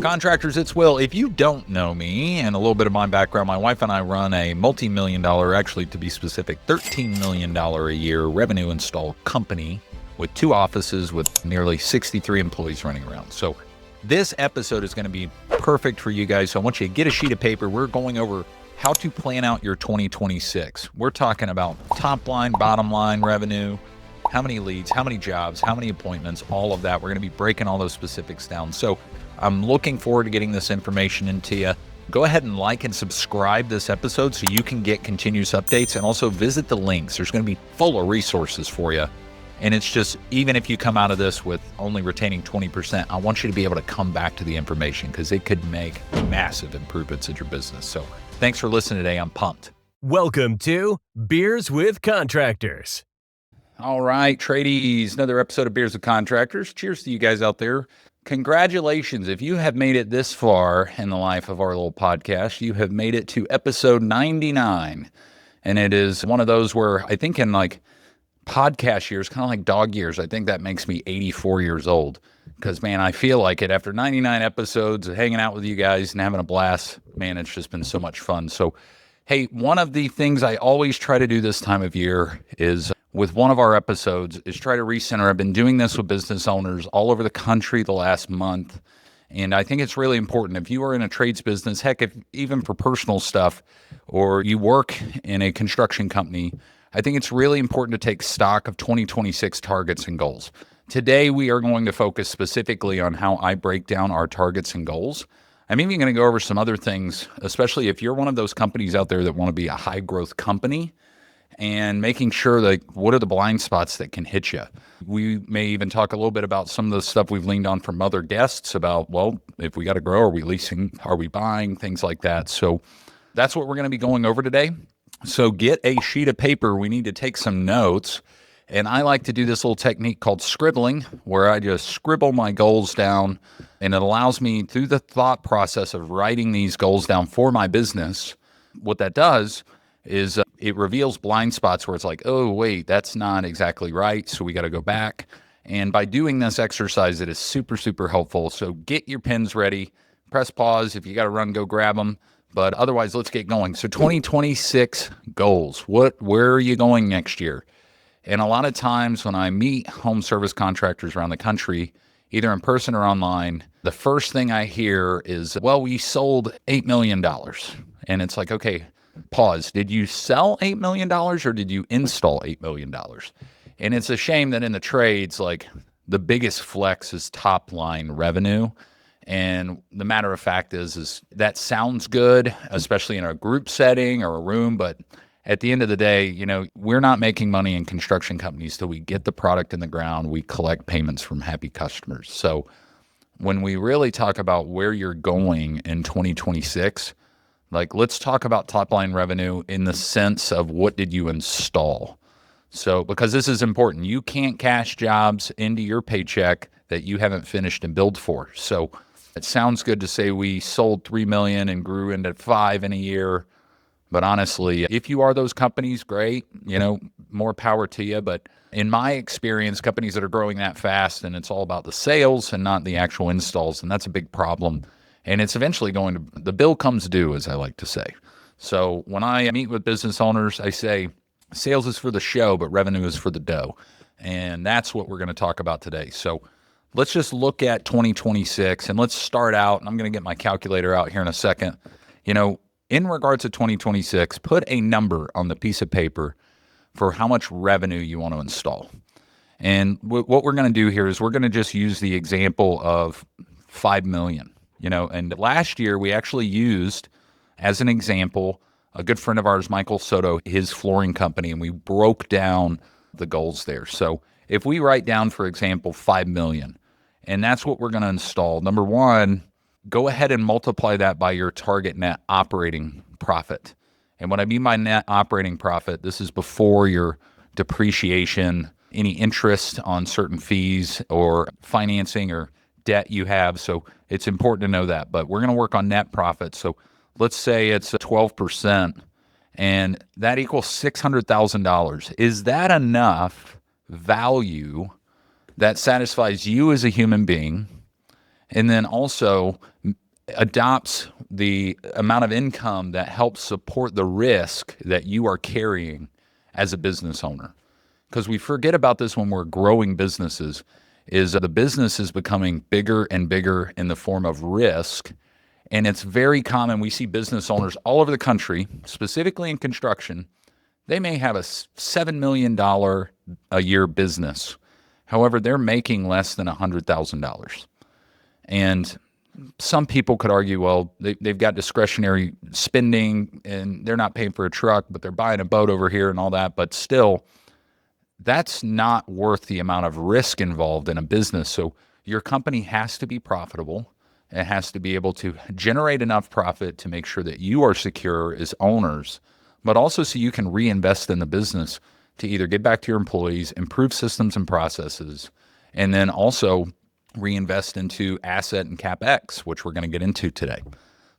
Contractors, it's Will. If you don't know me and a little bit of my background, my wife and I run a multi-million-dollar, actually to be specific, $13 million a year revenue install company with 2 offices with nearly 63 employees running around. So this episode is going to be perfect for you guys. So I want you to get a sheet of paper. We're going over how to plan out your 2026. We're talking about top line, bottom line revenue, how many leads, how many jobs, how many appointments, all of that. We're going to be breaking all those specifics down. So I'm looking forward to getting this information into you. Go ahead and like and subscribe this episode so you can get continuous updates, and also visit the links. There's going to be full of resources for you. And it's just, even if you come out of this with only retaining 20%, I want you to be able to come back to the information because it could make massive improvements in your business. So thanks for listening today. I'm pumped. Welcome to Beers with Contractors. All right, tradies, another episode of Beers with Contractors. Cheers to you guys out there. Congratulations. If you have made it this far in the life of our little podcast, you have made it to episode 99. And it is one of those where I think in like podcast years, kind of like dog years, I think that makes me 84 years old. Because, man, I feel like it after 99 episodes of hanging out with you guys and having a blast. Man, it's just been so much fun. So, hey, one of the things I always try to do this time of year is with one of our episodes is try to recenter. I've been doing this with business owners all over the country the last month. And I think it's really important if you are in a trades business, heck, if even for personal stuff, or you work in a construction company, I think it's really important to take stock of 2026 targets and goals. Today, we are going to focus specifically on how I break down our targets and goals. I'm even going to go over some other things, especially if you're one of those companies out there that want to be a high growth company, and making sure that what are the blind spots that can hit you. We may even talk a little bit about some of the stuff we've leaned on from other guests about, well, if we got to grow, are we leasing, are we buying, things like that. So that's what we're going to be going over today. So get a sheet of paper. We need to take some notes. And I like to do this little technique called scribbling, where I just scribble my goals down, and it allows me through the thought process of writing these goals down for my business. What that does is it reveals blind spots where it's like, oh, wait, that's not exactly right. So we got to go back. And by doing this exercise, it is super, super helpful. So get your pens ready, press pause. If you got to run, go grab them. But otherwise, let's get going. So 2026 goals. Where are you going next year? And a lot of times when I meet home service contractors around the country, either in person or online, the first thing I hear is, well, we sold $8 million. And it's like, okay, pause. Did you sell $8 million or did you install $8 million? And it's a shame that in the trades, like the biggest flex is top line revenue. And the matter of fact is that sounds good, especially in a group setting or a room. But at the end of the day, you know, we're not making money in construction companies till we get the product in the ground. We collect payments from happy customers. So when we really talk about where you're going in 2026, like, let's talk about top-line revenue in the sense of what did you install? So, because this is important. You can't cash jobs into your paycheck that you haven't finished and billed for. So, it sounds good to say we sold $3 million and grew into $5 million in a year. But honestly, if you are those companies, great. You know, more power to you. But in my experience, companies that are growing that fast, and it's all about the sales and not the actual installs, and that's a big problem. And it's eventually going to, the bill comes due, as I like to say. So when I meet with business owners, I say, sales is for the show, but revenue is for the dough. And that's what we're going to talk about today. So let's just look at 2026, and let's start out, and I'm going to get my calculator out here in a second. You know, in regards to 2026, put a number on the piece of paper for how much revenue you want to install. And what we're going to do here is we're going to just use the example of 5 million. You know, and last year we actually used, as an example, a good friend of ours, Michael Soto, his flooring company, and we broke down the goals there. So if we write down, for example, 5 million, and that's what we're going to install, number one, go ahead and multiply that by your target net operating profit. And what I mean by net operating profit, this is before your depreciation, any interest on certain fees or financing or debt you have. So it's important to know that. But we're going to work on net profit. So let's say it's 12%, and that equals $600,000. Is that enough value that satisfies you as a human being and then also adopts the amount of income that helps support the risk that you are carrying as a business owner. Because we forget about this when we're growing businesses, is the business is becoming bigger and bigger in the form of risk. And it's very common. We see business owners all over the country, specifically in construction. They may have a $7 million a year business. However, they're making less than $100,000. And some people could argue, well, they've got discretionary spending and they're not paying for a truck, but they're buying a boat over here and all that. But still, that's not worth the amount of risk involved in a business. So your company has to be profitable. It has to be able to generate enough profit to make sure that you are secure as owners, but also so you can reinvest in the business to either get back to your employees, improve systems and processes, and then also reinvest into asset and CapEx, which we're going to get into today.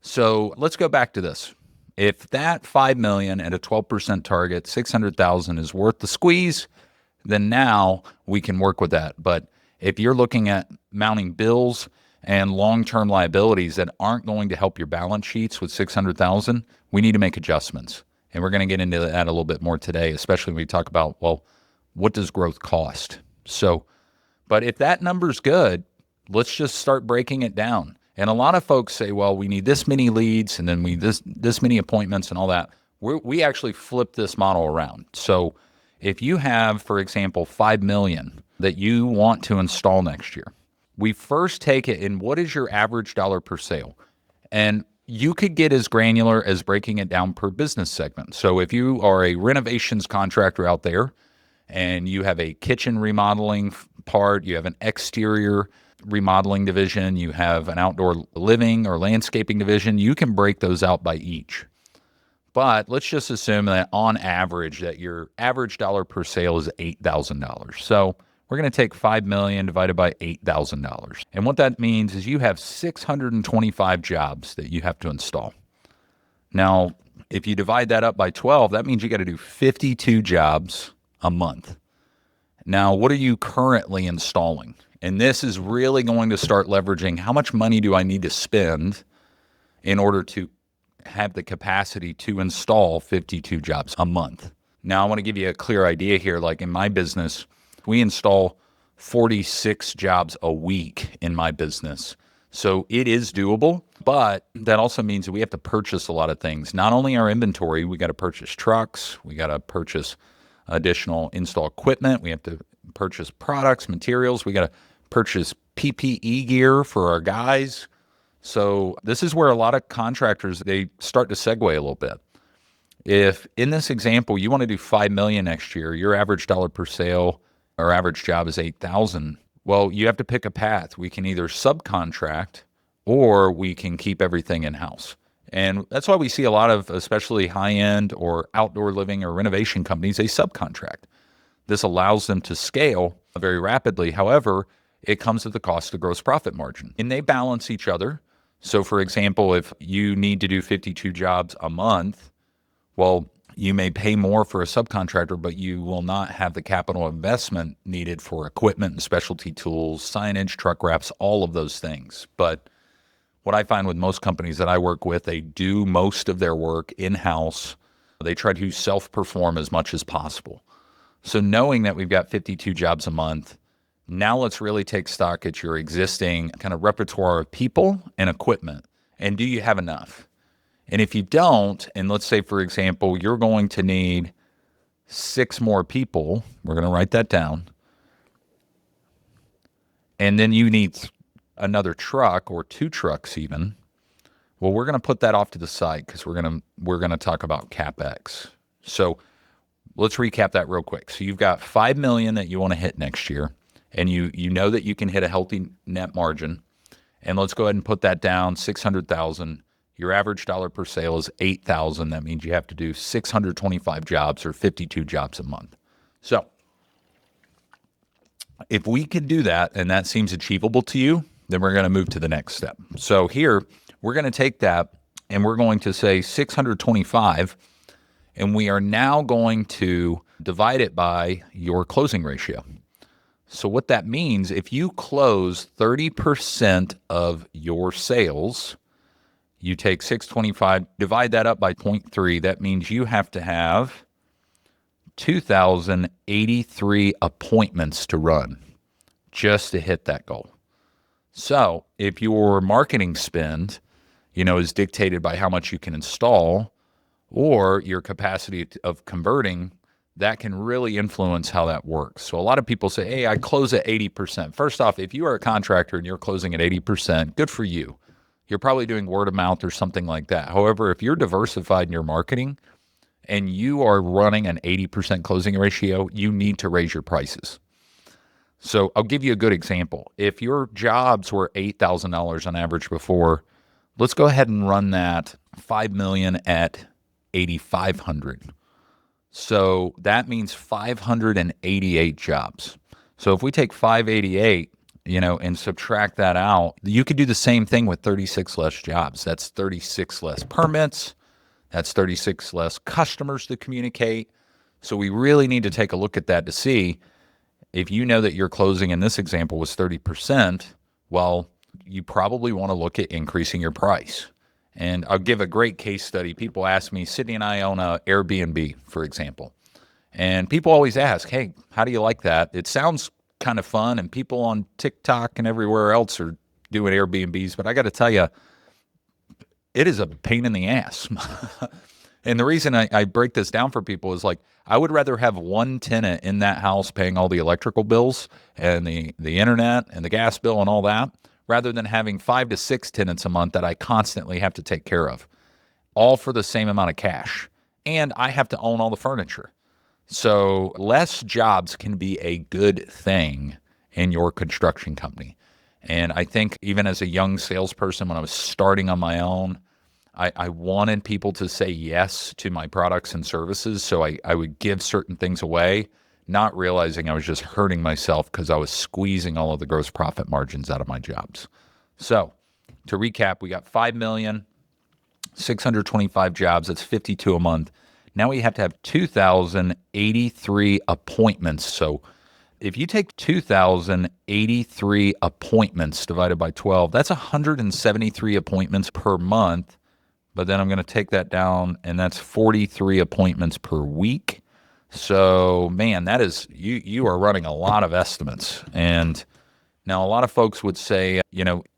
So let's go back to this. If that $5 million at a 12% target, $600,000 is worth the squeeze, then now we can work with that. But if you're looking at mounting bills and long-term liabilities that aren't going to help your balance sheets with $600,000, we need to make adjustments. And we're going to get into that a little bit more today, especially when we talk about, well, what does growth cost? So, but if that number's good, let's just start breaking it down. And a lot of folks say, well, we need this many leads and then we this many appointments and all that. We actually flip this model around. So if you have, for example, $5 million that you want to install next year, we first take it in what is your average dollar per sale? And you could get as granular as breaking it down per business segment. So if you are a renovations contractor out there and you have a kitchen remodeling part, you have an exterior remodeling division, you have an outdoor living or landscaping division, you can break those out by each. But let's just assume that on average that your average dollar per sale is $8,000. So we're going to take $5 million divided by $8,000. And what that means is you have 625 jobs that you have to install. Now, if you divide that up by 12, that means you got to do 52 jobs a month. Now, what are you currently installing? And this is really going to start leveraging how much money do I need to spend in order to have the capacity to install 52 jobs a month. Now, I want to give you a clear idea here. Like in my business, we install 46 jobs a week in my business. So it is doable, but that also means that we have to purchase a lot of things. Not only our inventory, we got to purchase trucks, we got to purchase additional install equipment, we have to purchase products, materials, we got to purchase PPE gear for our guys. So this is where a lot of contractors, they start to segue a little bit. If in this example, you want to do $5 million next year, your average dollar per sale or average job is $8,000. Well, you have to pick a path. We can either subcontract or we can keep everything in-house. And that's why we see a lot of, especially high-end or outdoor living or renovation companies, they subcontract. This allows them to scale very rapidly. However, it comes at the cost of gross profit margin. And they balance each other. So for example, if you need to do 52 jobs a month, well, you may pay more for a subcontractor, but you will not have the capital investment needed for equipment and specialty tools, signage, truck wraps, all of those things. But what I find with most companies that I work with, they do most of their work in-house. They try to self-perform as much as possible. So knowing that we've got 52 jobs a month, now let's really take stock at your existing kind of repertoire of people and equipment. And do you have enough? And if you don't, and let's say, for example, you're going to need 6 more people, we're going to write that down, and then you need another truck or 2 trucks even, well, we're going to put that off to the side because we're going to talk about CapEx. So let's recap that real quick. So you've got $5 million that you want to hit next year, and you know that you can hit a healthy net margin. And let's go ahead and put that down, $600,000. Your average dollar per sale is $8,000. That means you have to do 625 jobs or 52 jobs a month. So if we can do that and that seems achievable to you, then we're going to move to the next step. So here we're going to take that and we're going to say 625, and we are now going to divide it by your closing ratio. So what that means, if you close 30% of your sales, you take 625, divide that up by 0.3. That means you have to have 2,083 appointments to run just to hit that goal. So if your marketing spend, is dictated by how much you can install or your capacity of converting, that can really influence how that works. So a lot of people say, hey, I close at 80%. First off, if you are a contractor and you're closing at 80%, good for you. You're probably doing word of mouth or something like that. However, if you're diversified in your marketing and you are running an 80% closing ratio, you need to raise your prices. So I'll give you a good example. If your jobs were $8,000 on average before, let's go ahead and run that $5 million at 8,500. So that means 588 jobs. So if we take 588, and subtract that out, you could do the same thing with 36 less jobs. That's 36 less permits. That's 36 less customers to communicate. So we really need to take a look at that to see if you know that your closing in this example was 30%, well, you probably want to look at increasing your price. And I'll give a great case study. People ask me, Sydney and I own a Airbnb, for example. And people always ask, hey, how do you like that? It sounds kind of fun, and people on TikTok and everywhere else are doing Airbnbs, but I got to tell you, it is a pain in the ass. And the reason I break this down for people is I would rather have one tenant in that house paying all the electrical bills and the internet and the gas bill and all that, rather than having 5 to 6 tenants a month that I constantly have to take care of, all for the same amount of cash. And I have to own all the furniture. So less jobs can be a good thing in your construction company. And I think even as a young salesperson, when I was starting on my own, I wanted people to say yes to my products and services. So I would give certain things away, not realizing I was just hurting myself because I was squeezing all of the gross profit margins out of my jobs. So to recap, we got 5,625 jobs. That's 52 a month. Now we have to have 2,083 appointments. So if you take 2,083 appointments divided by 12, that's 173 appointments per month. But then I'm going to take that down, and that's 43 appointments per week. So, man, that is, you are running a lot of estimates. And now a lot of folks would say,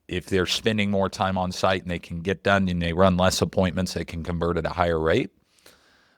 if they're spending more time on site and they can get done and they run less appointments, they can convert at a higher rate.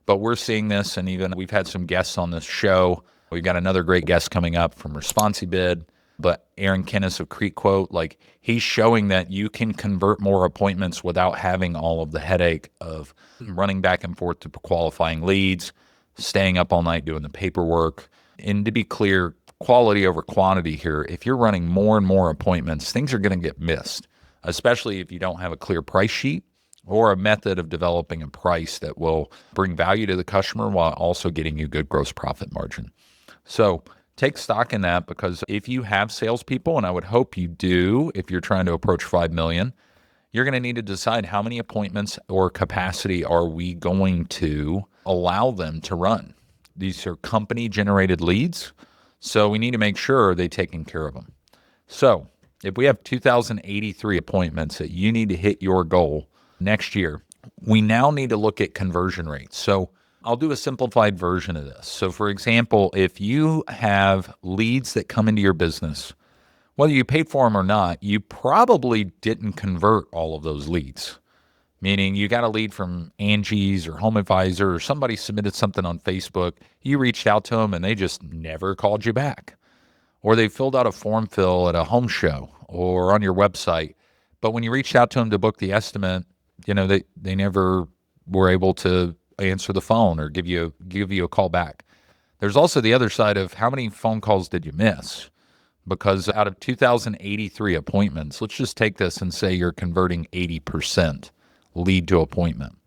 But we're seeing this, and even we've had some guests on this show. We've got another great guest coming up from ResponsiBid, but Aaron Kennis of Creek Quote, he's showing that you can convert more appointments without having all of the headache of running back and forth to qualifying leads, staying up all night doing the paperwork. And to be clear, quality over quantity here. If you're running more and more appointments, things are going to get missed, especially if you don't have a clear price sheet or a method of developing a price that will bring value to the customer while also getting you good gross profit margin. So take stock in that, because if you have salespeople, and I would hope you do if you're trying to approach 5 million, you're going to need to decide how many appointments or capacity are we going to allow them to run. These are company-generated leads, so we need to make sure they're taking care of them. So if we have 2,083 appointments that you need to hit your goal next year, we now need to look at conversion rates. So I'll do a simplified version of this. So for example, if you have leads that come into your business, whether you paid for them or not, you probably didn't convert all of those leads. Meaning you got a lead from Angie's or Home Advisor, or somebody submitted something on Facebook, you reached out to them and they just never called you back. Or they filled out a form fill at a home show or on your website, but when you reached out to them to book the estimate, they never were able to answer the phone or give you a call back. There's also the other side of how many phone calls did you miss? Because out of 2,083 appointments, let's just take this and say you're converting 80% lead to appointment.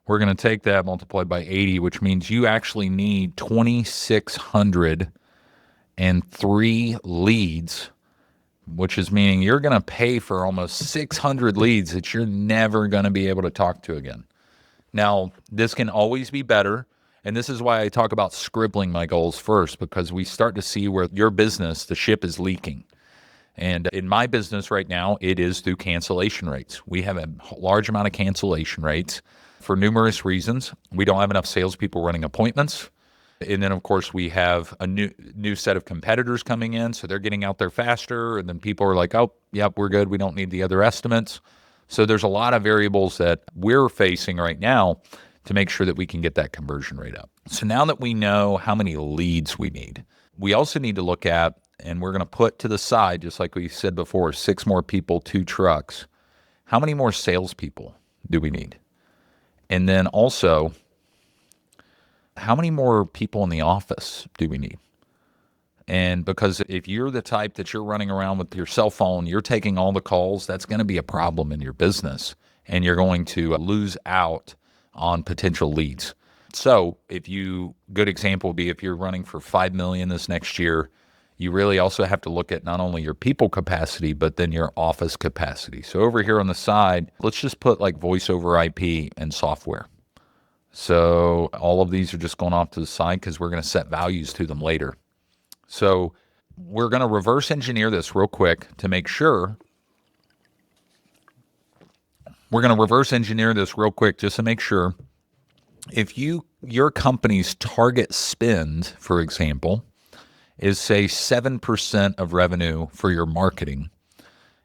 We're going to take that multiplied by 80, which means you actually need 2,603 leads, which is meaning you're going to pay for almost 600 leads that you're never going to be able to talk to again. Now, this can always be better, And this is why I talk about scribbling my goals first, because we start to see where your business, the ship is leaking. And in my business right now, it is through cancellation rates. We have a large amount of cancellation rates for numerous reasons. We don't have enough salespeople running appointments. And then, of course, we have a new set of competitors coming in, so they're getting out there faster. And then people are like, oh, yep, we're good. We don't need the other estimates. So there's a lot of variables that we're facing right now to make sure that we can get that conversion rate up. So now that we know how many leads we need, we also need to look at, and we're going to put to the side, just like we said before, 6 more people, 2 trucks. How many more salespeople do we need? And then also, how many more people in the office do we need? And because if you're the type that you're running around with your cell phone, you're taking all the calls, that's going to be a problem in your business, and you're going to lose out on potential leads. So good example would be if you're running for 5 million this next year, you really also have to look at not only your people capacity, but then your office capacity. So over here on the side, let's just put like voice over IP and software. So all of these are just going off to the side because we're going to set values to them later. So we're going to reverse engineer this real quick to make sure. We're going to reverse engineer this real quick just to make sure if your company's target spend, for example, is say 7% of revenue for your marketing,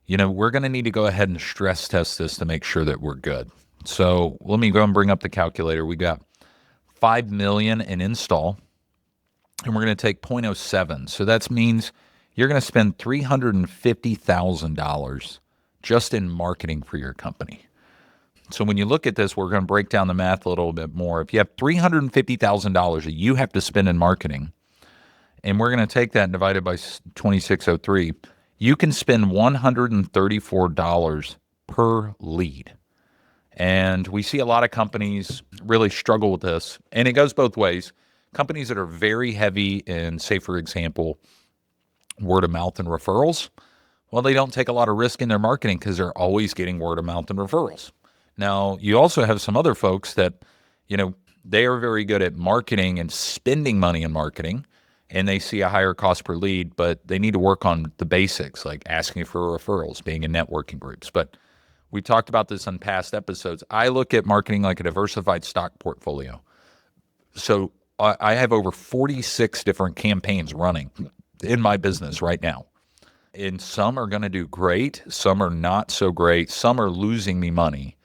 we're going to need to go ahead and stress test this to make sure that we're good. So let me go and bring up the calculator. We got 5 million in install, and we're going to take 0.07. So that means you're going to spend $350,000 just in marketing for your company. So when you look at this, we're going to break down the math a little bit more. If you have $350,000 that you have to spend in marketing, and we're going to take that and divide it by 2603, you can spend $134 per lead. And we see a lot of companies really struggle with this. And it goes both ways. Companies that are very heavy in, say, for example, word of mouth and referrals, well, they don't take a lot of risk in their marketing because they're always getting word of mouth and referrals. Now, you also have some other folks that, they are very good at marketing and spending money in marketing, and they see a higher cost per lead, but they need to work on the basics, like asking for referrals, being in networking groups. But we talked about this on past episodes. I look at marketing like a diversified stock portfolio. So I have over 46 different campaigns running in my business right now. And some are going to do great. Some are not so great. Some are losing me money.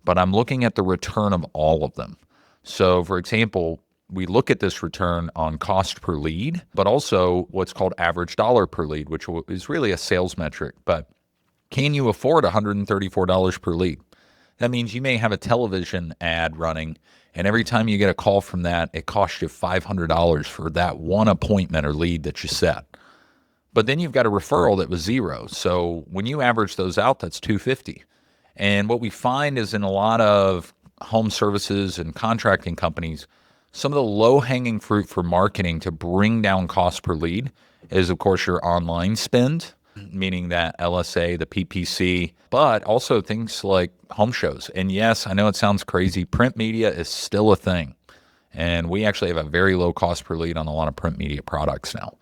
But I'm looking at the return of all of them. So, for example, we look at this return on cost per lead, but also what's called average dollar per lead, which is really a sales metric. But can you afford $134 per lead? That means you may have a television ad running, and every time you get a call from that, it costs you $500 for that one appointment or lead that you set. But then you've got a referral that was $0. So when you average those out, that's $250. And what we find is in a lot of home services and contracting companies, some of the low-hanging fruit for marketing to bring down cost per lead is, of course, your online spend, meaning that LSA, the PPC, but also things like home shows. And yes, I know it sounds crazy. Print media is still a thing. And we actually have a very low cost per lead on a lot of print media products now.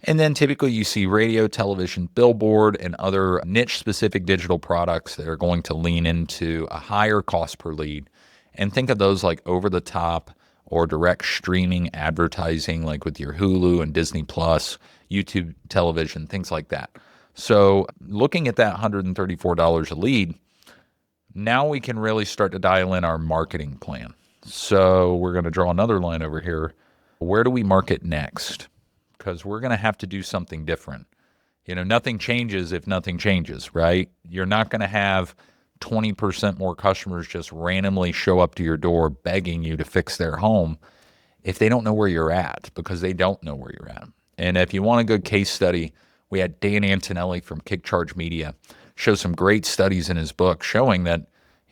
And then typically you see radio, television, billboard, and other niche-specific digital products that are going to lean into a higher cost per lead. And think of those like over-the-top or direct streaming advertising, like with your Hulu and Disney Plus, YouTube television, things like that. So looking at that $134 a lead, now we can really start to dial in our marketing plan. So we're going to draw another line over here. Where do we market next? Because we're going to have to do something different. Nothing changes if nothing changes, right? You're not going to have 20% more customers just randomly show up to your door begging you to fix their home if they don't know where you're at, because they don't know where you're at. And if you want a good case study, we had Dan Antonelli from Kick Charge Media show some great studies in his book showing that,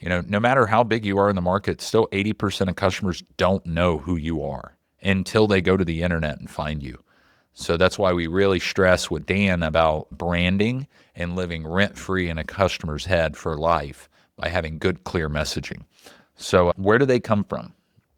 no matter how big you are in the market, still 80% of customers don't know who you are until they go to the internet and find you. So that's why we really stress with Dan about branding and living rent-free in a customer's head for life by having good, clear messaging. So where do they come from?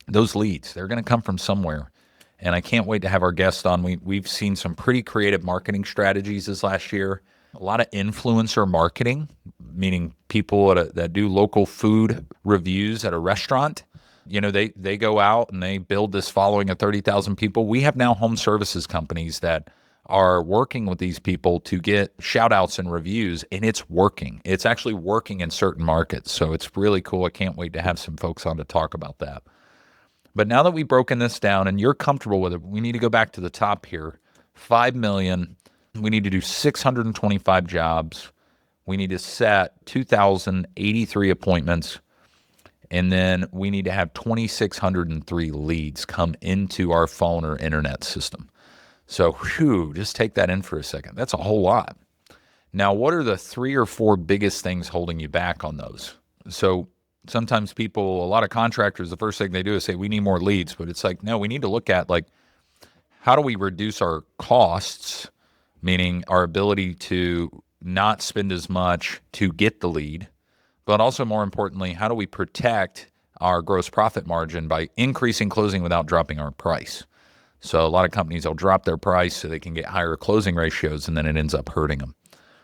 those leads, they're going to come from somewhere. And I can't wait to have our guest on. We've seen some pretty creative marketing strategies this last year. A lot of influencer marketing, meaning people that do local food reviews at a restaurant. They go out and they build this following of 30,000 people. We have now home services companies that are working with these people to get shout outs and reviews, and it's working. It's actually working in certain markets. So it's really cool. I can't wait to have some folks on to talk about that. But now that we've broken this down and you're comfortable with it, we need to go back to the top here. 5 million. We need to do 625 jobs. We need to set 2,083 appointments. And then we need to have 2,603 leads come into our phone or internet system. So, just take that in for a second. That's a whole lot. Now, what are the 3 or 4 biggest things holding you back on those? So, sometimes a lot of contractors, the first thing they do is say, we need more leads. But it's like, no, we need to look at how do we reduce our costs, meaning our ability to not spend as much to get the lead, but also more importantly, how do we protect our gross profit margin by increasing closing without dropping our price? So a lot of companies will drop their price so they can get higher closing ratios, and then it ends up hurting them.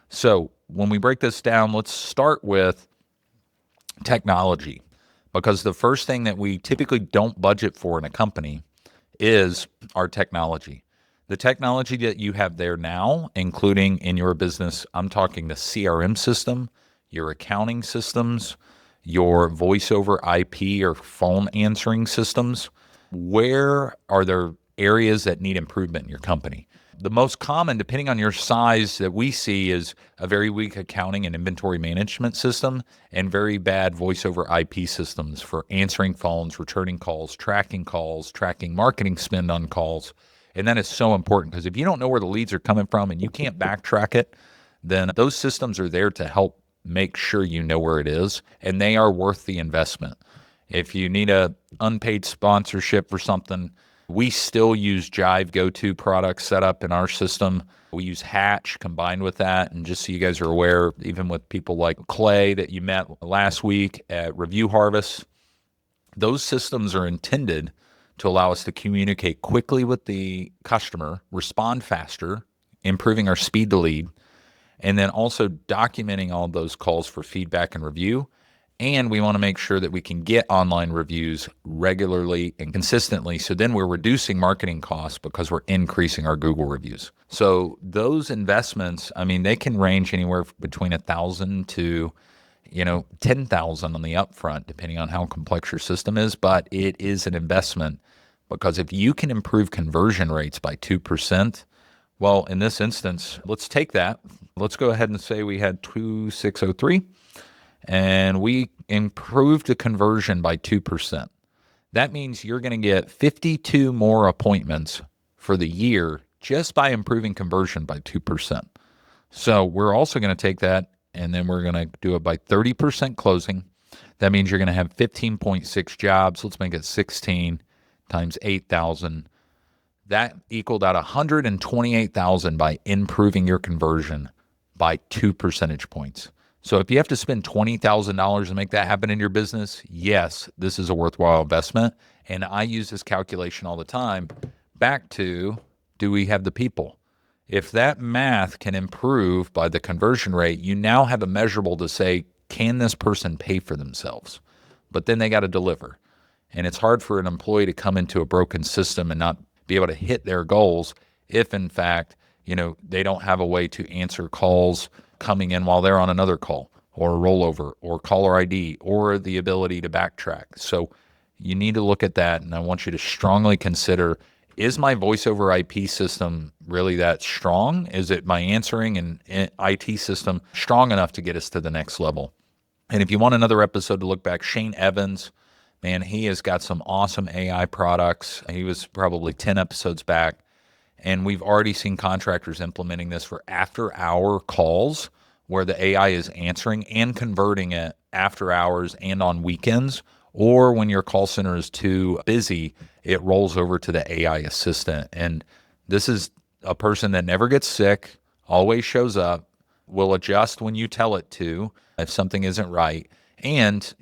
So when we break this down, let's start with technology, because the first thing that we typically don't budget for in a company is our technology. The technology that you have there now, including in your business, I'm talking the CRM system, your accounting systems, your voice over IP or phone answering systems. Where are there areas that need improvement in your company? The most common, depending on your size, that we see is a very weak accounting and inventory management system and very bad voice over IP systems for answering phones, returning calls, tracking marketing spend on calls. And that is so important, because if you don't know where the leads are coming from and you can't backtrack it, then those systems are there to help make sure you know where it is, and they are worth the investment. If you need a unpaid sponsorship for something, we still use Jive Go-To products set up in our system. We use Hatch combined with that. And just so you guys are aware, even with people like Clay that you met last week at Review Harvest, those systems are intended to allow us to communicate quickly with the customer, respond faster, improving our speed to lead, and then also documenting all of those calls for feedback and review. And we want to make sure that we can get online reviews regularly and consistently. So then we're reducing marketing costs because we're increasing our Google reviews. So those investments, they can range anywhere between $1,000 to 10,000 on the upfront, depending on how complex your system is. But it is an investment, because if you can improve conversion rates by 2%, well, in this instance, let's take that. Let's go ahead and say we had 2,603. And we improved the conversion by 2%. That means you're going to get 52 more appointments for the year just by improving conversion by 2%. So we're also going to take that, and then we're going to do it by 30% closing. That means you're going to have 15.6 jobs. Let's make it 16 times 8,000. That equaled out 128,000 by improving your conversion by 2 percentage points. So if you have to spend $20,000 to make that happen in your business, yes, this is a worthwhile investment. And I use this calculation all the time. Back to, do we have the people? If that math can improve by the conversion rate, you now have a measurable to say, can this person pay for themselves? But then they got to deliver. And it's hard for an employee to come into a broken system and not be able to hit their goals if, in fact, they don't have a way to answer calls coming in while they're on another call, or a rollover, or caller ID, or the ability to backtrack. So you need to look at that, and I want you to strongly consider, is my voice over IP system really that strong? Is it my answering and IT system strong enough to get us to the next level? And if you want another episode to look back, Shane Evans, man, he has got some awesome AI products. He was probably 10 episodes back. And we've already seen contractors implementing this for after-hour calls, where the AI is answering and converting it after hours and on weekends. Or when your call center is too busy, it rolls over to the AI assistant. And this is a person that never gets sick, always shows up, will adjust when you tell it to if something isn't right, and,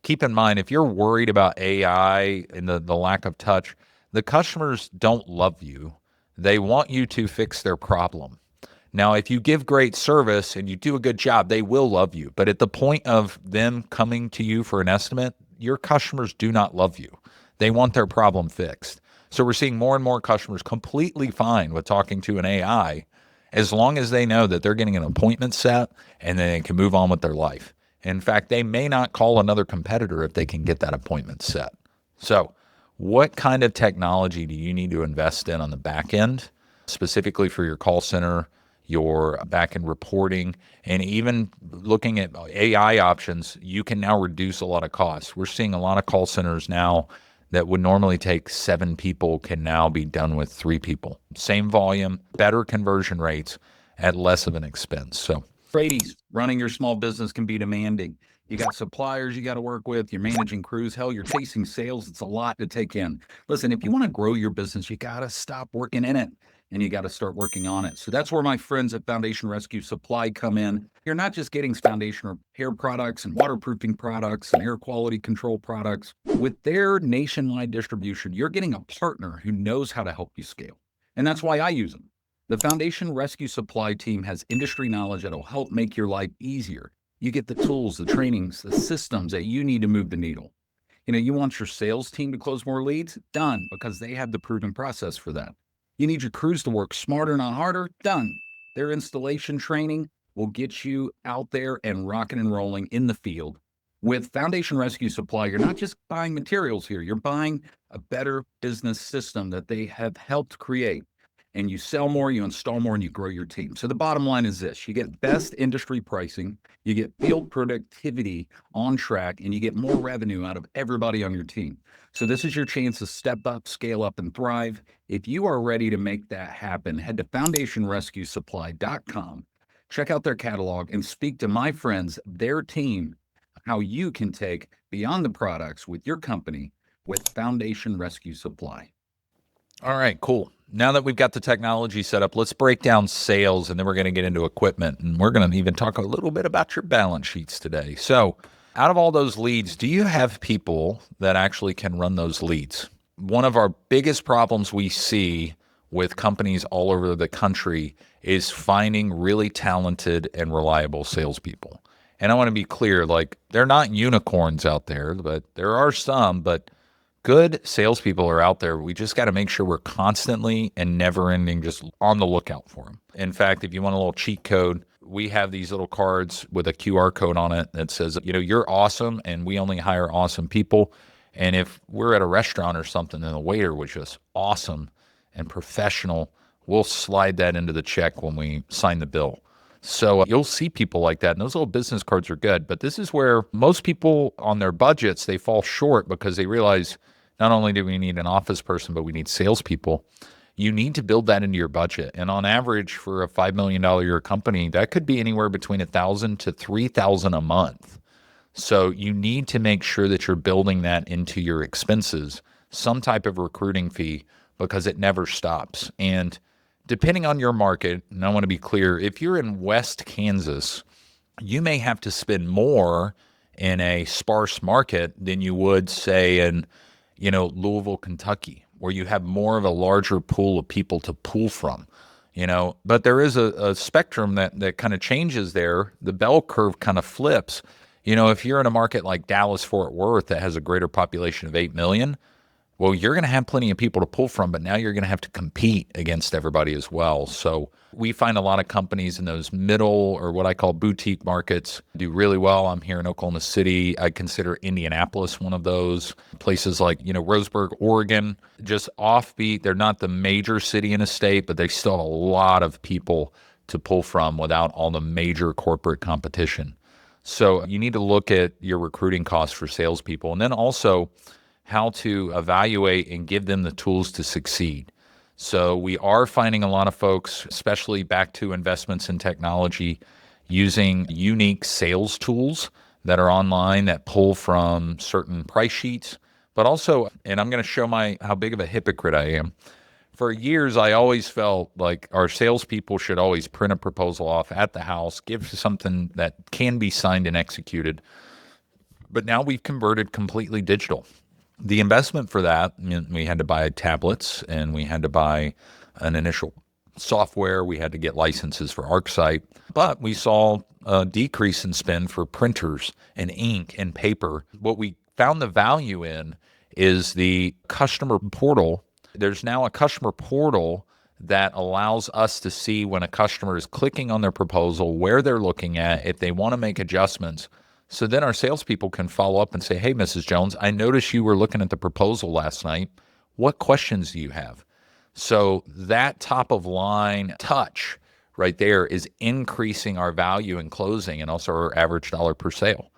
keep in mind, if you're worried about AI and the lack of touch, the customers don't love you. They want you to fix their problem. Now, if you give great service and you do a good job, they will love you. But at the point of them coming to you for an estimate, your customers do not love you. They want their problem fixed. So we're seeing more and more customers completely fine with talking to an AI as long as they know that they're getting an appointment set and then they can move on with their life. In fact, they may not call another competitor if they can get that appointment set. So what kind of technology do you need to invest in on the back end, specifically for your call center, your back-end reporting, and even looking at AI options? You can now reduce a lot of costs. We're seeing a lot of call centers now that would normally take 7 people can now be done with 3 people. Same volume, better conversion rates at less of an expense. So, ladies, running your small business can be demanding. You got suppliers you got to work with. You're managing crews. Hell, you're chasing sales. It's a lot to take in. Listen, if you want to grow your business, you got to stop working in it and you got to start working on it. So that's where my friends at Foundation Rescue Supply come in. You're not just getting foundation repair products and waterproofing products and air quality control products. With their nationwide distribution, you're getting a partner who knows how to help you scale. And that's why I use them. The Foundation Rescue Supply team has industry knowledge that'll help make your life easier. You get the tools, the trainings, the systems that you need to move the needle. You want your sales team to close more leads? Done, because they have the proven process for that. You need your crews to work smarter, not harder? Done. Their installation training will get you out there and rocking and rolling in the field. With Foundation Rescue Supply, you're not just buying materials here. You're buying a better business system that they have helped create. And you sell more, you install more, and you grow your team. So the bottom line is this: you get best industry pricing, you get field productivity on track, and you get more revenue out of everybody on your team. So this is your chance to step up, scale up, and thrive. If you are ready to make that happen, head to foundationrescuesupply.com, check out their catalog, and speak to my friends, their team, how you can take beyond the products with your company with Foundation Rescue Supply. All right, cool. Now that we've got the technology set up, let's break down sales, and then we're going to get into equipment, and we're going to even talk a little bit about your balance sheets today. So out of all those leads, do you have people that actually can run those leads? One of our biggest problems we see with companies all over the country is finding really talented and reliable salespeople. And I want to be clear, like, they're not unicorns out there, but there are some, but good salespeople are out there. We just got to make sure we're constantly and never ending just on the lookout for them. In fact, if you want a little cheat code, we have these little cards with a QR code on it that says, you're awesome and we only hire awesome people. And if we're at a restaurant or something and the waiter was just awesome and professional, we'll slide that into the check when we sign the bill. So you'll see people like that, and those little business cards are good. But this is where most people on their budgets, they fall short because they realize not only do we need an office person, but we need salespeople. You need to build that into your budget. And on average, for a $5 million a year company, that could be anywhere between $1,000 to $3,000 a month. So you need to make sure that you're building that into your expenses, some type of recruiting fee, because it never stops. And depending on your market, and I want to be clear, if you're in West Kansas, you may have to spend more in a sparse market than you would, say, in Louisville, Kentucky, where you have more of a larger pool of people to pull from. But there is a spectrum that kind of changes there. The bell curve kind of flips. If you're in a market like Dallas, Fort Worth, that has a greater population of 8 million, well, you're going to have plenty of people to pull from, but now you're going to have to compete against everybody as well. So we find a lot of companies in those middle, or what I call boutique markets, do really well. I'm here in Oklahoma City. I consider Indianapolis one of those. Places like, Roseburg, Oregon, just offbeat. They're not the major city in a state, but they still have a lot of people to pull from without all the major corporate competition. So you need to look at your recruiting costs for salespeople, and then also how to evaluate and give them the tools to succeed. So we are finding a lot of folks, especially back to investments in technology, using unique sales tools that are online that pull from certain price sheets. But also, and I'm going to show how big of a hypocrite I am. For years, I always felt like our salespeople should always print a proposal off at the house, give something that can be signed and executed. But now we've converted completely digital. The investment for that, we had to buy tablets and we had to buy an initial software. We had to get licenses for ArcSight, but we saw a decrease in spend for printers and ink and paper. What we found the value in is the customer portal. There's now a customer portal that allows us to see when a customer is clicking on their proposal, where they're looking at, if they want to make adjustments. So then our salespeople can follow up and say, hey, Mrs. Jones, I noticed you were looking at the proposal last night. What questions do you have? So that top of line touch right there is increasing our value in closing and also our average dollar per sale.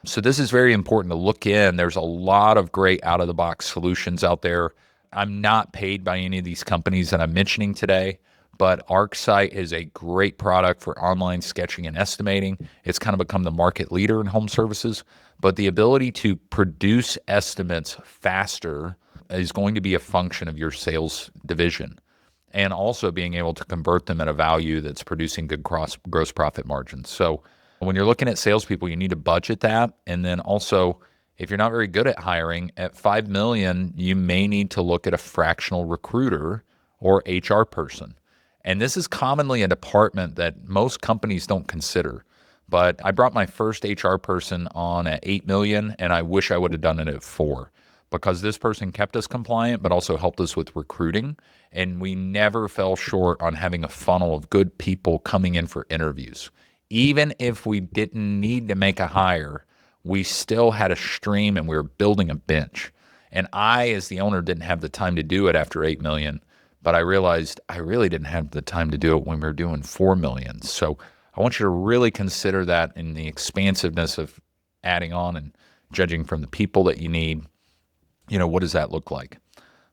So this is very important to look in. There's a lot of great out-of-the-box solutions out there. I'm not paid by any of these companies that I'm mentioning today, but ArcSight is a great product for online sketching and estimating. It's kind of become the market leader in home services, but the ability to produce estimates faster is going to be a function of your sales division, and also being able to convert them at a value that's producing good gross profit margins. So when you're looking at salespeople, you need to budget that. And then also, if you're not very good at hiring, at $5 million, you may need to look at a fractional recruiter or HR person. And this is commonly a department that most companies don't consider. But I brought my first HR person on at $8 million, and I wish I would have done it at $4 million, because this person kept us compliant, but also helped us with recruiting. And we never fell short on having a funnel of good people coming in for interviews. Even if we didn't need to make a hire, we still had a stream and we were building a bench. And I, as the owner, didn't have the time to do it after $8 million, but I realized I really didn't have the time to do it when we were doing $4 million. So I want you to really consider that in the expansiveness of adding on and judging from the people that you need. What does that look like?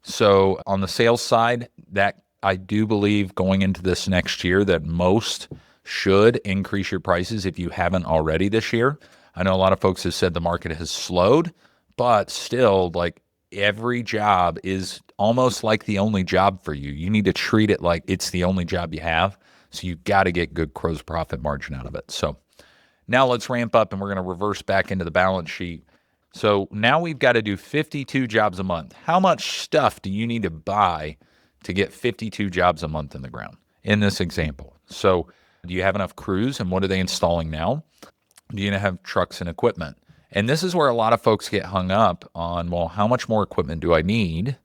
So on the sales side, that I do believe going into this next year that most should increase your prices if you haven't already this year. I know a lot of folks have said the market has slowed, but still, like, every job is almost like the only job for you. You need to treat it like it's the only job you have. So you've got to get good gross profit margin out of it. So now let's ramp up and we're going to reverse back into the balance sheet. So now we've got to do 52 jobs a month. How much stuff do you need to buy to get 52 jobs a month in the ground in this example? So do you have enough crews, and what are they installing now? Do you have trucks and equipment? And this is where a lot of folks get hung up on, well, how much more equipment do I need?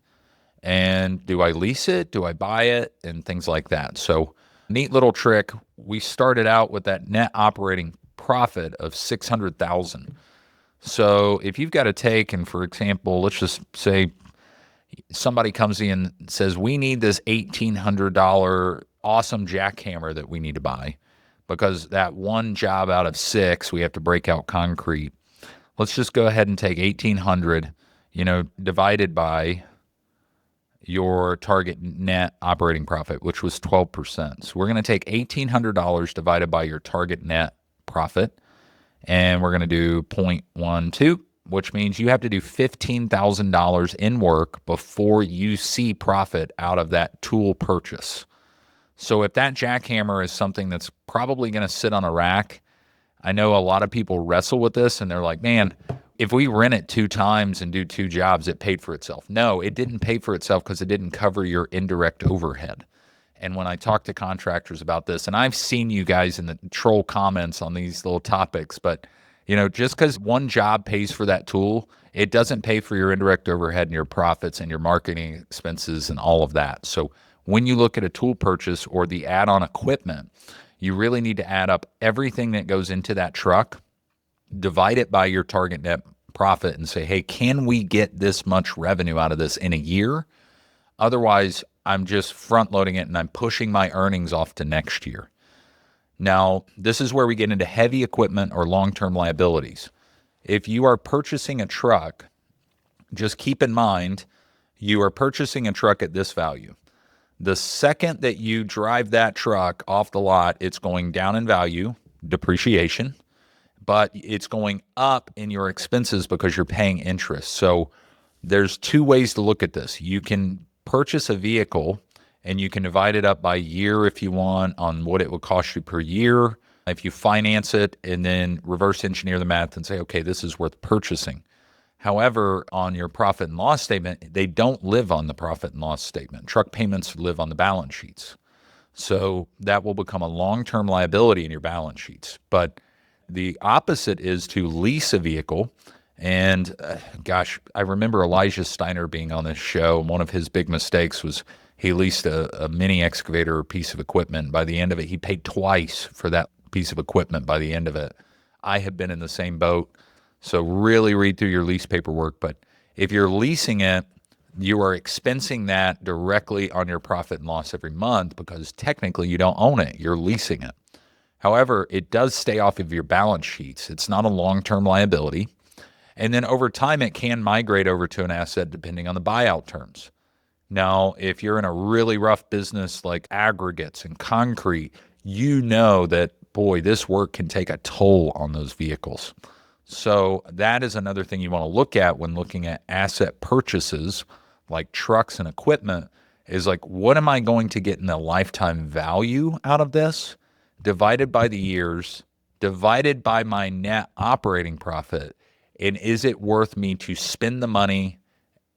And do I lease it? Do I buy it? And things like that. So neat little trick. We started out with that net operating profit of $600,000. So if you've got to take, and for example, let's just say somebody comes in and says, we need this $1,800 awesome jackhammer that we need to buy because that one job out of 6, we have to break out concrete. Let's just go ahead and take 1,800, divided by your target net operating profit, which was 12%. So we're going to take $1,800 divided by your target net profit, and we're going to do 0.12, which means you have to do $15,000 in work before you see profit out of that tool purchase. So if that jackhammer is something that's probably going to sit on a rack, I know a lot of people wrestle with this and they're like, man, if we rent it 2 times and do 2 jobs, it paid for itself. No, it didn't pay for itself because it didn't cover your indirect overhead. And when I talk to contractors about this, and I've seen you guys in the troll comments on these little topics, but just because one job pays for that tool, it doesn't pay for your indirect overhead and your profits and your marketing expenses and all of that. So when you look at a tool purchase or the add-on equipment, you really need to add up everything that goes into that truck, divide it by your target net profit, and say, hey, can we get this much revenue out of this in a year? Otherwise, I'm just front loading it and I'm pushing my earnings off to next year. Now, this is where we get into heavy equipment or long-term liabilities. If you are purchasing a truck, just keep in mind, you are purchasing a truck at this value. The second that you drive that truck off the lot, it's going down in value, depreciation, but it's going up in your expenses because you're paying interest. So there's 2 ways to look at this. You can purchase a vehicle and you can divide it up by year if you want on what it would cost you per year, if you finance it and then reverse engineer the math and say, okay, this is worth purchasing. However, on your profit and loss statement, they don't live on the profit and loss statement. Truck payments live on the balance sheets. So that will become a long-term liability in your balance sheets. But the opposite is to lease a vehicle. And gosh, I remember Elijah Steiner being on this show. One of his big mistakes was he leased a mini excavator or piece of equipment. By the end of it, he paid twice for that piece of equipment by the end of it. I have been in the same boat. So really read through your lease paperwork. But if you're leasing it, you are expensing that directly on your profit and loss every month because technically you don't own it. You're leasing it. However, it does stay off of your balance sheets. It's not a long-term liability. And then over time, it can migrate over to an asset depending on the buyout terms. Now, if you're in a really rough business like aggregates and concrete, you know that, boy, this work can take a toll on those vehicles. So that is another thing you want to look at when looking at asset purchases like trucks and equipment is like, what am I going to get in the lifetime value out of this divided by the years, divided by my net operating profit? And is it worth me to spend the money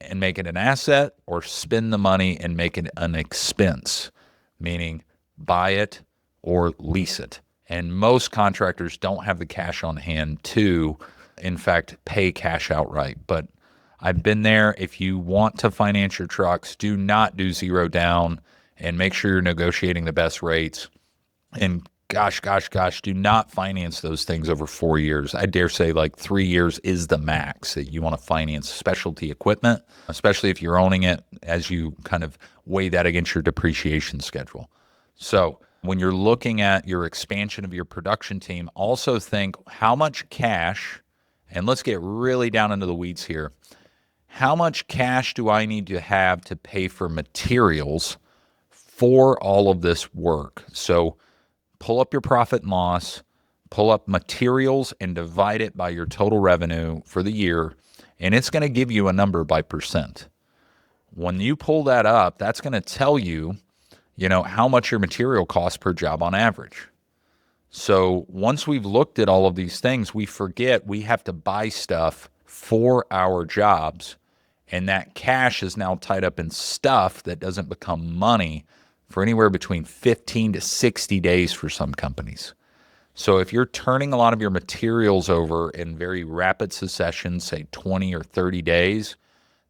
and make it an asset or spend the money and make it an expense, meaning buy it or lease it? And most contractors don't have the cash on hand to, in fact, pay cash outright. But I've been there. If you want to finance your trucks, do not do zero down and make sure you're negotiating the best rates. And gosh, do not finance those things over 4 years. I dare say like 3 years is the max that you want to finance specialty equipment, especially if you're owning it as you kind of weigh that against your depreciation schedule. So when you're looking at your expansion of your production team, also think how much cash, and let's get really down into the weeds here. How much cash do I need to have to pay for materials for all of this work? So pull up your profit and loss, pull up materials and divide it by your total revenue for the year, and it's going to give you a number by percent. When you pull that up, that's going to tell you, how much your material costs per job on average. So once we've looked at all of these things, we forget we have to buy stuff for our jobs, and that cash is now tied up in stuff that doesn't become money for anywhere between 15 to 60 days for some companies. So if you're turning a lot of your materials over in very rapid succession, say 20 or 30 days,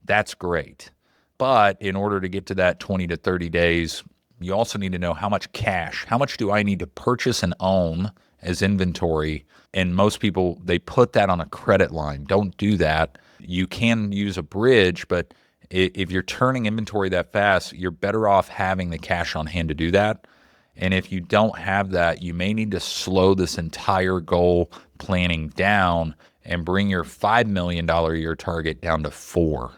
that's great. But in order to get to that 20 to 30 days, you also need to know how much cash, how much do I need to purchase and own as inventory? And most people, they put that on a credit line. Don't do that. You can use a bridge, but if you're turning inventory that fast, you're better off having the cash on hand to do that. And if you don't have that, you may need to slow this entire goal planning down and bring your $5 million a year target down to 4,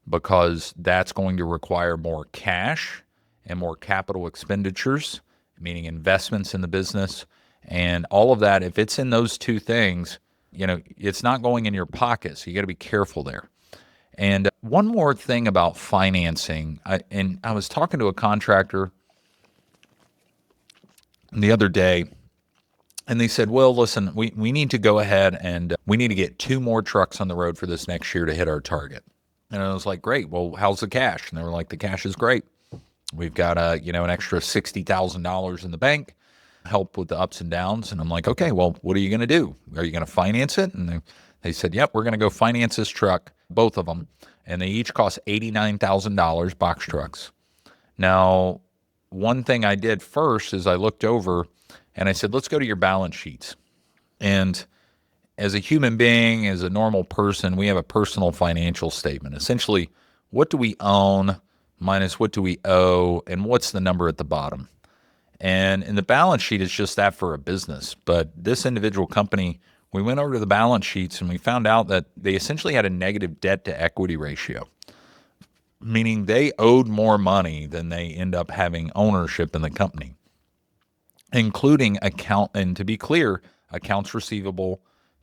because that's going to require more cash and more capital expenditures, meaning investments in the business. And all of that, if it's in those two things, it's not going in your pocket. So you got to be careful there. And one more thing about financing, I was talking to a contractor the other day, and they said, well, listen, we need to go ahead and we need to get 2 more trucks on the road for this next year to hit our target. And I was like, great, well, how's the cash? And they were like, the cash is great. We've got an extra $60,000 in the bank, help with the ups and downs. And I'm like, okay, well, what are you going to do? Are you going to finance it? And they said, yep, we're going to go finance this truck, both of them. And they each cost $89,000 box trucks. Now, one thing I did first is I looked over and I said, let's go to your balance sheets. And as a human being, as a normal person, we have a personal financial statement. Essentially, what do we own minus what do we owe, and what's the number at the bottom? And in the balance sheet, it's just that for a business. But this individual company, we went over to the balance sheets and we found out that they essentially had a negative debt to equity ratio, meaning they owed more money than they end up having ownership in the company, including and to be clear, accounts receivable,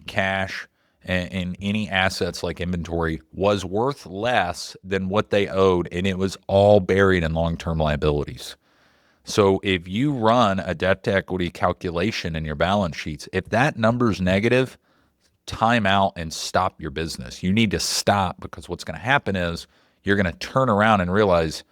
cash, and any assets like inventory was worth less than what they owed, and it was all buried in long-term liabilities. So if you run a debt to equity calculation in your balance sheets, if that number's negative, time out and stop your business. You need to stop, because what's going to happen is you're going to turn around and realize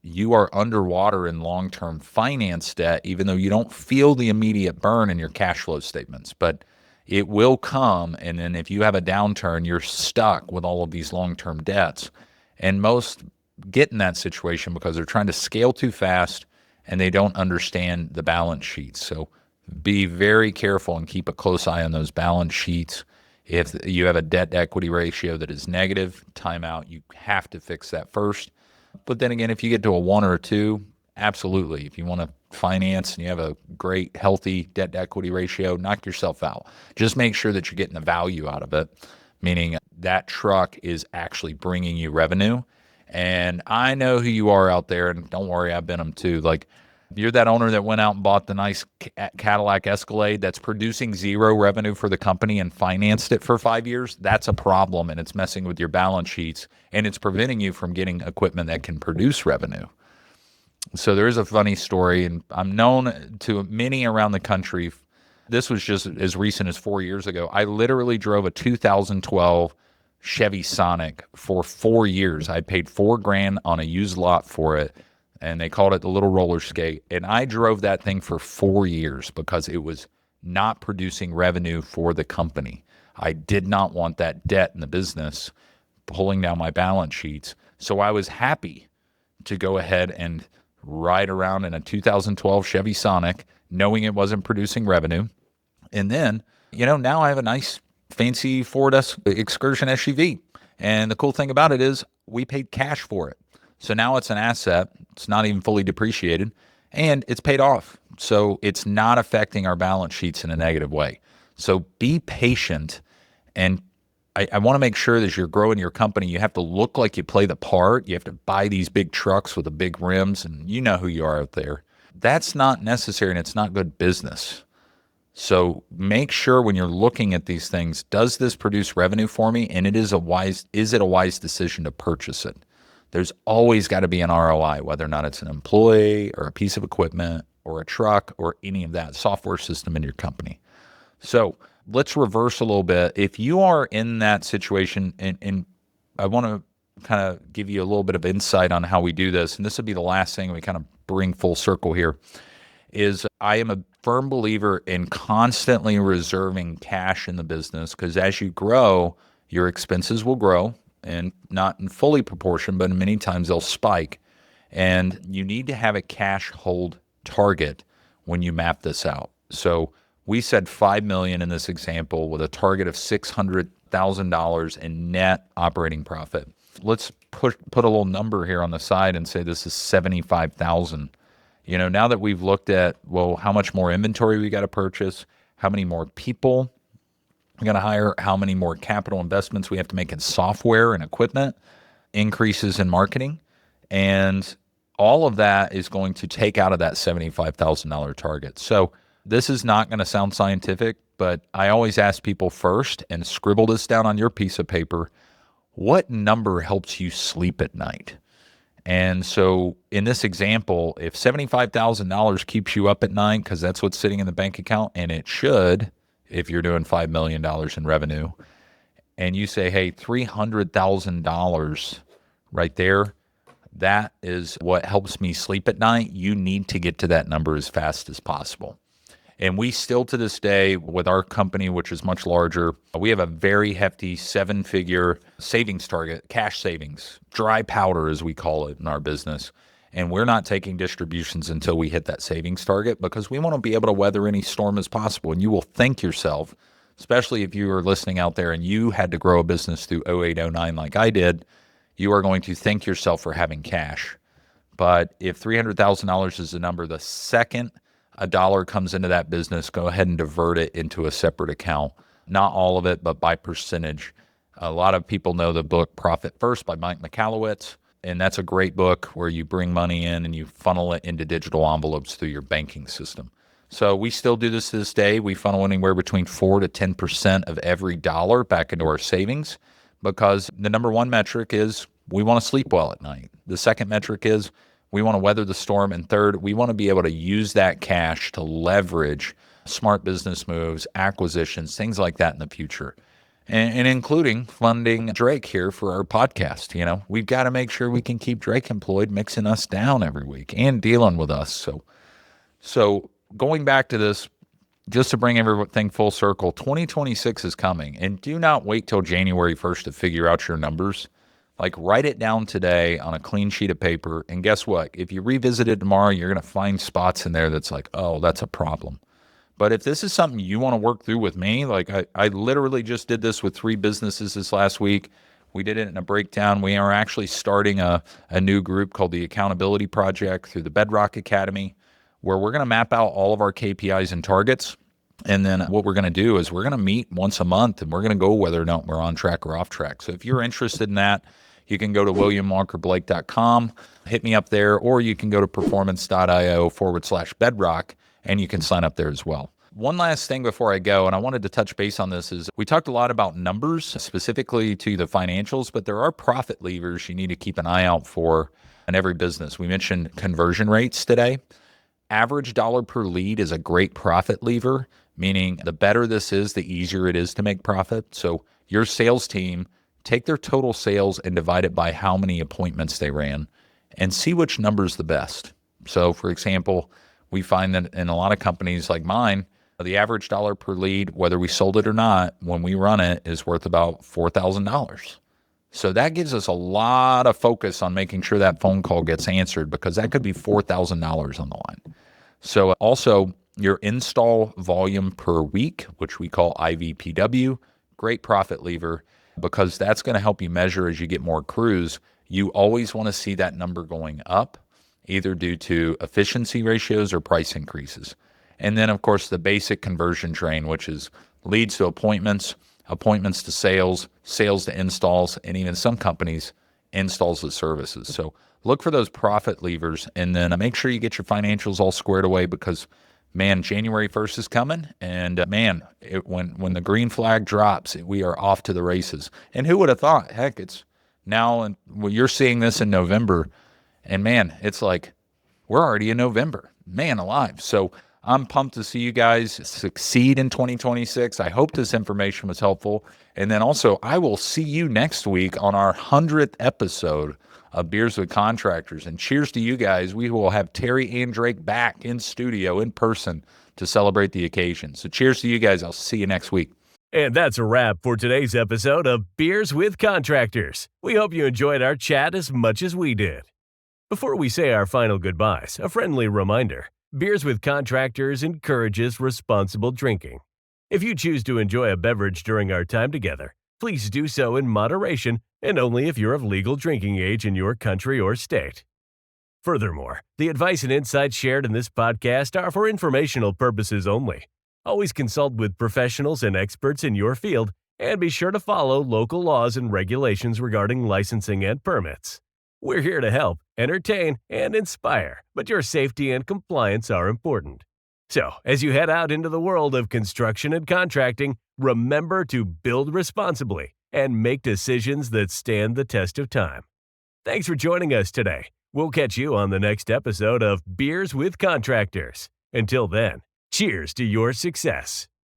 you are underwater in long-term finance debt, even though you don't feel the immediate burn in your cash flow statements. But it will come, and then if you have a downturn, you're stuck with all of these long-term debts. And most get in that situation because they're trying to scale too fast and they don't understand the balance sheets. So be very careful and keep a close eye on those balance sheets. If you have a debt to equity ratio that is negative, time out. You have to fix that first. But then again, if you get to a 1 or a 2, absolutely. If you want to finance and you have a great, healthy debt to equity ratio, knock yourself out. Just make sure that you're getting the value out of it, meaning that truck is actually bringing you revenue. And I know who you are out there, and don't worry, I've been them too. Like, you're that owner that went out and bought the nice Cadillac Escalade that's producing zero revenue for the company and financed it for 5 years. That's a problem, and it's messing with your balance sheets, and it's preventing you from getting equipment that can produce revenue. So there is a funny story, and I'm known to many around the country. This was just as recent as 4 years ago. I literally drove a 2012 Chevy Sonic for 4 years. I paid $4,000 on a used lot for it, and they called it the little roller skate. And I drove that thing for 4 years because it was not producing revenue for the company. I did not want that debt in the business pulling down my balance sheets. So I was happy to go ahead and ride around in a 2012 Chevy Sonic, knowing it wasn't producing revenue. And then, now I have a nice fancy Ford Excursion SUV. And the cool thing about it is we paid cash for it. So now it's an asset. It's not even fully depreciated, and it's paid off. So it's not affecting our balance sheets in a negative way. So be patient. And I want to make sure that as you're growing your company, you have to look like you play the part. You have to buy these big trucks with the big rims, and you know who you are out there. That's not necessary, and it's not good business. So make sure when you're looking at these things, does this produce revenue for me? And is it a wise decision to purchase it? There's always got to be an ROI, whether or not it's an employee or a piece of equipment or a truck or any of that software system in your company. So let's reverse a little bit. If you are in that situation, and I want to kind of give you a little bit of insight on how we do this, and this would be the last thing we kind of bring full circle here, is I am a firm believer in constantly reserving cash in the business, because as you grow, your expenses will grow. And not in fully proportion, but many times they'll spike. And you need to have a cash hold target when you map this out. So we said $5 million in this example with a target of $600,000 in net operating profit. Let's put a little number here on the side and say this is $75,000. Now that we've looked at, well, how much more inventory we got to purchase, how many more people we're going to hire, how many more capital investments we have to make in software and equipment, increases in marketing, and all of that is going to take out of that $75,000 target. So this is not going to sound scientific, but I always ask people first, and scribble this down on your piece of paper, what number helps you sleep at night? And so in this example, if $75,000 keeps you up at night because that's what's sitting in the bank account, and it should, if you're doing $5 million in revenue, and you say, hey, $300,000 right there, that is what helps me sleep at night. You need to get to that number as fast as possible. And we still, to this day, with our company, which is much larger, we have a very hefty 7-figure savings target, cash savings, dry powder, as we call it in our business. And we're not taking distributions until we hit that savings target, because we want to be able to weather any storm as possible. And you will thank yourself, especially if you are listening out there and you had to grow a business through 08, 09 like I did, you are going to thank yourself for having cash. But if $300,000 is the number, the second a dollar comes into that business, go ahead and divert it into a separate account. Not all of it, but by percentage. A lot of people know the book Profit First by Mike Michalowicz. And that's a great book where you bring money in and you funnel it into digital envelopes through your banking system. So we still do this to this day. We funnel anywhere between 4 to 10% of every dollar back into our savings, because the number one metric is we want to sleep well at night. The second metric is We want to weather the storm. And third, we want to be able to use that cash to leverage smart business moves, acquisitions, things like that in the future. And including funding Drake here for our podcast. We've got to make sure we can keep Drake employed, mixing us down every week and dealing with us. So going back to this, just to bring everything full circle, 2026 is coming, and do not wait till January 1st to figure out your numbers. Like, write it down today on a clean sheet of paper, and guess what? If you revisit it tomorrow, you're going to find spots in there that's like, oh, that's a problem. But if this is something you want to work through with me, like I literally just did this with 3 businesses this last week. We did it in a breakdown. We are actually starting a new group called the Accountability Project through the Bedrock Academy, where we're going to map out all of our KPIs and targets. And then what we're going to do is we're going to meet once a month, and we're going to go whether or not we're on track or off track. So if you're interested in that, you can go to williamwalkerblake.com, hit me up there, or you can go to performance.io/bedrock, and you can sign up there as well. One last thing before I go, and I wanted to touch base on this, is we talked a lot about numbers, specifically to the financials, but there are profit levers you need to keep an eye out for in every business. We mentioned conversion rates today. Average dollar per lead is a great profit lever, meaning the better this is, the easier it is to make profit. So your sales team, take their total sales and divide it by how many appointments they ran and see which number's the best. So for example, we find that in a lot of companies like mine, the average dollar per lead, whether we sold it or not, when we run it, is worth about $4,000. So that gives us a lot of focus on making sure that phone call gets answered, because that could be $4,000 on the line. So also your install volume per week, which we call IVPW, great profit lever, because that's going to help you measure as you get more crews. You always want to see that number going up, either due to efficiency ratios or price increases. And then, of course, the basic conversion train, which is leads to appointments, appointments to sales, sales to installs, and even some companies, installs to services. So look for those profit levers, and then make sure you get your financials all squared away, because, man, January 1st is coming, and when the green flag drops, we are off to the races. And who would have thought? Heck, it's now, and you're seeing this in November, and man, it's like we're already in November. Man alive. So I'm pumped to see you guys succeed in 2026. I hope this information was helpful. And then also, I will see you next week on our 100th episode of Beers with Contractors. And cheers to you guys. We will have Terry and Drake back in studio in person to celebrate the occasion. So cheers to you guys. I'll see you next week. And that's a wrap for today's episode of Beers with Contractors. We hope you enjoyed our chat as much as we did. Before we say our final goodbyes, a friendly reminder. Beers with Contractors encourages responsible drinking. If you choose to enjoy a beverage during our time together, please do so in moderation and only if you're of legal drinking age in your country or state. Furthermore, the advice and insights shared in this podcast are for informational purposes only. Always consult with professionals and experts in your field, and be sure to follow local laws and regulations regarding licensing and permits. We're here to help, entertain, and inspire, but your safety and compliance are important. So, as you head out into the world of construction and contracting, remember to build responsibly and make decisions that stand the test of time. Thanks for joining us today. We'll catch you on the next episode of Beers with Contractors. Until then, cheers to your success.